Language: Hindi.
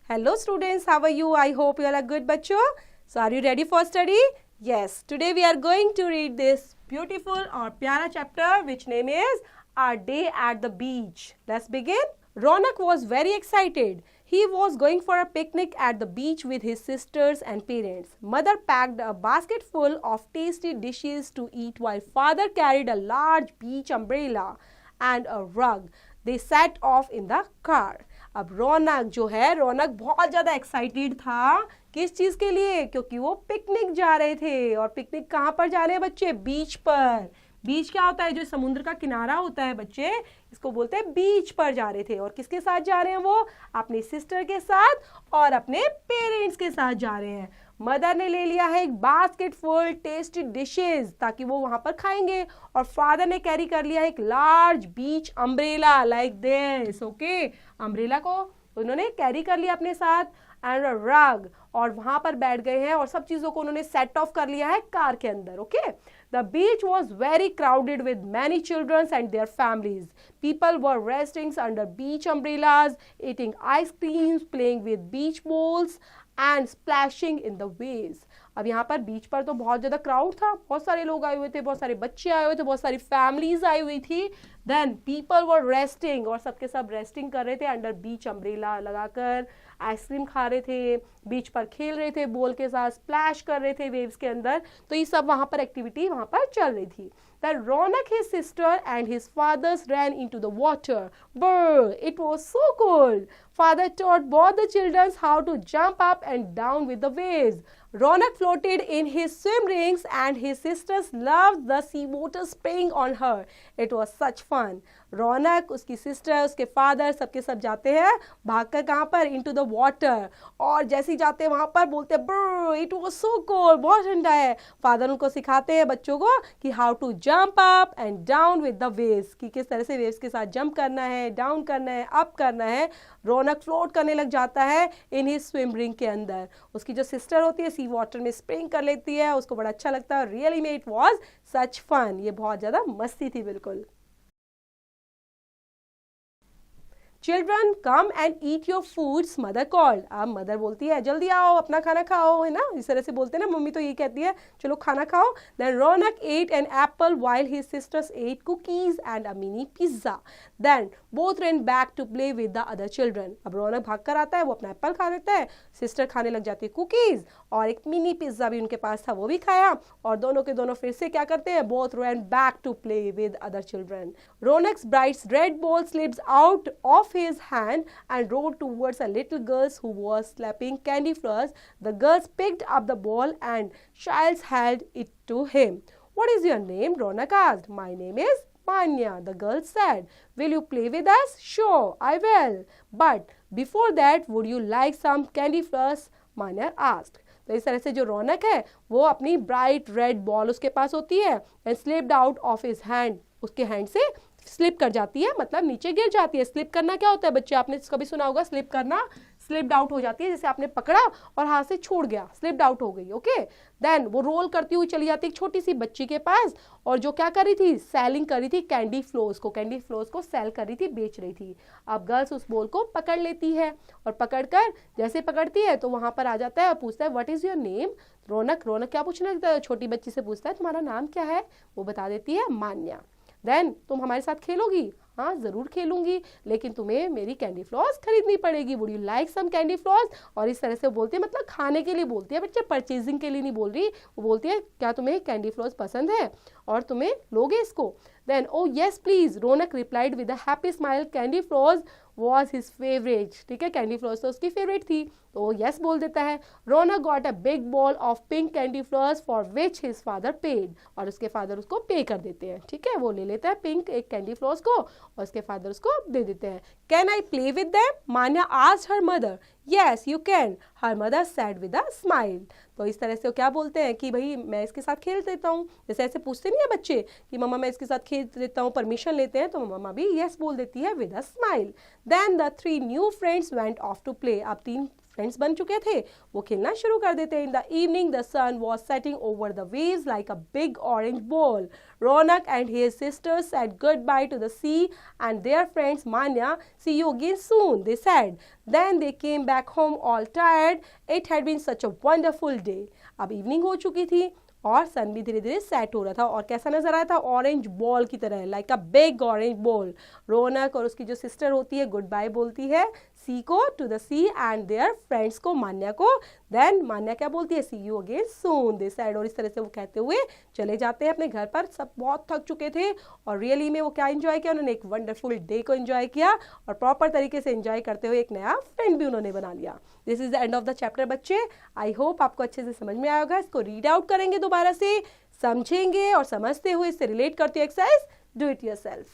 Hello students, how are you? I hope you all are good, bachcho. So are you ready for study? Yes, today we are going to read this beautiful or pyara chapter which name is Our Day at the Beach. Let's begin. Ronak was very excited. He was going for a picnic at the beach with his sisters and parents. Mother packed a basket full of tasty dishes to eat while father carried a large beach umbrella and a rug. They set off in the car. अब रौनक जो है, रौनक बहुत ज़्यादा एक्साइटेड था किस चीज़ के लिए, क्योंकि वो पिकनिक जा रहे थे। और पिकनिक कहाँ पर जा रहे हैं बच्चे? बीच पर। बीच क्या होता है? जो समुद्र का किनारा होता है बच्चे, इसको बोलते हैं बीच पर जा रहे थे। और किसके साथ जा रहे हैं वो? अपनी सिस्टर के साथ और अपने पेरेंट्स के साथ जा रहे हैं। मदर ने ले लिया है एक बास्केट फुल टेस्टी डिशेस ताकि वो वहां पर खाएंगे, और फादर ने कैरी कर लिया एक large beach umbrella like this. Okay, umbrella को उन्होंने कैरी कर लिया अपने साथ एंड रग, और वहां पर बैठ गए हैं और सब चीजों को उन्होंने सेट ऑफ कर लिया है कार के अंदर। Okay, the beach was very crowded with many children's and their families. People were resting under beach umbrellas, eating ice creams, playing with beach balls and splashing in the waves. अब यहाँ पर बीच पर तो बहुत ज़्यादा क्राउड था, बहुत सारे लोग आए हुए थे, बहुत सारे बच्चे आए हुए थे, बहुत सारी फैमिलीज आई हुई थी. देन पीपल वर रेस्टिंग, और सबके सब रेस्टिंग कर रहे थे अंडर बीच अम्ब्रेला लगाकर, आइसक्रीम खा रहे थे, बीच पर खेल रहे थे बॉल के साथ, स्प्लैश कर रहे थे वेव्स के अंदर. तो ये सब वहाँ पर एक्टिविटी वहाँ पर चल रही थी. Then Ronak, his sister and his fathers ran into the water. Brr, it was so cold. Father taught both the children how to jump up and down with the waves. Ronak floated in his swim rings and his sisters loved the seawater spraying on her. It was such fun. रौनक, उसकी सिस्टर, उसके फादर, सबके सब जाते हैं भागकर कहाँ पर? Into the water. और जैसे ही जाते हैं वहाँ पर बोलते हैं ब्र, इट वाज सो कोल्ड, बहुत ठंडा है. फादर उनको सिखाते हैं बच्चों को कि how to jump up and down with the waves, कि किस तरह से वेव्स के साथ जंप करना है, डाउन करना है, अप करना है. रौनक फ्लोट करने लग जाता है इन हिज स्विम रिंग के अंदर. उसकी जो सिस्टर होती है सी वाटर में स्प्रिंग कर लेती है, उसको बड़ा अच्छा लगता है. रियली में इट वाज सच फन, ये बहुत ज़्यादा मस्ती थी बिल्कुल. Children come and eat your foods, mother called. अब मदर बोलती है जल्दी आओ अपना खाना खाओ, है ना, इस तरह से बोलते हैं ना, मम्मी तो ये कहती है चलो खाना खाओ. Then Raunak ate an apple while his sisters ate cookies and a mini pizza. Then both ran back to play with the other children. अब रौनक भाग कर आता है, वो अपना एप्पल खा लेता है, सिस्टर खाने लग जाती है कुकीज, और एक मिनी पिज्जा भी उनके पास था वो भी खाया, और दोनों के दोनों फिर से क्या करते हैं? Both ran back to play with other children. Ronak's bright red ball slips out of his hand and rolled towards a little girl who was slapping candy flowers. The girls picked up the ball and Giles held it to him. What is your name? Ronak asked. My name is Manya, the girl said. Will you play with us? Sure, I will. But before that, would you like some candy flowers? Manya asked. तो इस तरह से जो रौनक है वो अपनी ब्राइट रेड बॉल उसके पास होती है and slipped out of his hand, उसके हैंड से स्लिप कर जाती है, मतलब नीचे गिर जाती है. स्लिप करना क्या होता है बच्चे? आपने कभी सुना होगा स्लिप करना, स्लिप्ड आउट हो जाती है, जैसे आपने पकड़ा और हाथ से छूट गया, स्लिप्ड आउट हो गई. ओके, देन वो रोल करती हुई चली जाती है एक छोटी सी बच्ची के पास, और जो क्या कर रही थी? सेलिंग कर रही थी कैंडी फ्लोर्स को सेल कर रही थी, बेच रही थी. अब गर्ल्स उस बॉल को पकड़ लेती है, और पकड़कर जैसे पकड़ती है तो वहां पर आ जाता है और पूछता है व्हाट इज योर नेम? रौनक क्या पूछना लगता है? छोटी बच्ची से पूछता है तुम्हारा नाम क्या है? वो बता देती है मान्या. देन तुम हमारे साथ खेलोगी? हाँ ज़रूर खेलूंगी, लेकिन तुम्हें मेरी कैंडी फ्लॉस खरीदनी पड़ेगी. Would you like some candy floss? और इस तरह से वो बोलती है, मतलब खाने के लिए बोलती है बच्चे, परचेजिंग के लिए नहीं बोल रही. वो बोलती है क्या तुम्हें कैंडी फ्लॉस पसंद है और तुम्हें लोगे इसको? Then oh yes please, Raunak replied with a happy smile. Candy floss was his favourite. ठीक है, कैंडी फ्लॉस तो उसकी फेवरेट थी, तो वो यस बोल देता है. Raunak got a big ball of pink candy floss for which his father paid, और उसके फादर उसको पे कर देते हैं. ठीक है, वो ले लेता है पिंक एक कैंडी फ्लॉस को, और उसके फादर उसको दे देते हैं. Can I play with them? Manya asked her mother. Yes you can, her mother said with a smile. तो इस तरह से वो क्या बोलते हैं कि भाई मैं इसके साथ खेल देता हूँ, जैसे ऐसे पूछते नहीं है बच्चे कि मम्मा मैं इसके साथ खेल देता हूँ, परमिशन लेते हैं, तो मम्मा भी यस बोल देती है with a smile. Then the three new friends went off to play. अब तीन फ्रेंड्स बन चुके थे, वो खेलना शुरू कर देते हैं. In the evening the sun was setting over the waves like a big orange ball. Ronak and his sisters said goodbye to the sea and their friends. Manya, see you again soon, they said. Then they came back home all tired. It had been such a wonderful day. अब इवनिंग हो चुकी थी और सन भी धीरे धीरे सेट हो रहा था और कैसा नजर आया था, ऑरेंज बॉल की तरह, like a big orange ball. Ronak और उसकी जो सिस्टर होती है गुड बाय बोलती है सी को, to the sea and their friends को, मान्या को. देन मान्या क्या बोलती है, see you again soon they said. और इस तरह से वो कहते हुए चले जाते हैं अपने घर पर. सब बहुत थक चुके थे और रियली में वो क्या एंजॉय किया, उन्होंने एक वंडरफुल डे को एंजॉय किया और प्रॉपर तरीके से एंजॉय करते हुए एक नया फ्रेंड भी उन्होंने बना लिया. This is the end of the chapter बच्चे. आई होप आपको अच्छे से समझ में आया होगा. इसको रीड आउट करेंगे दोबारा से, समझेंगे और समझते हुए इससे रिलेट करते हुए एक्सरसाइज डू इट योरसेल्फ.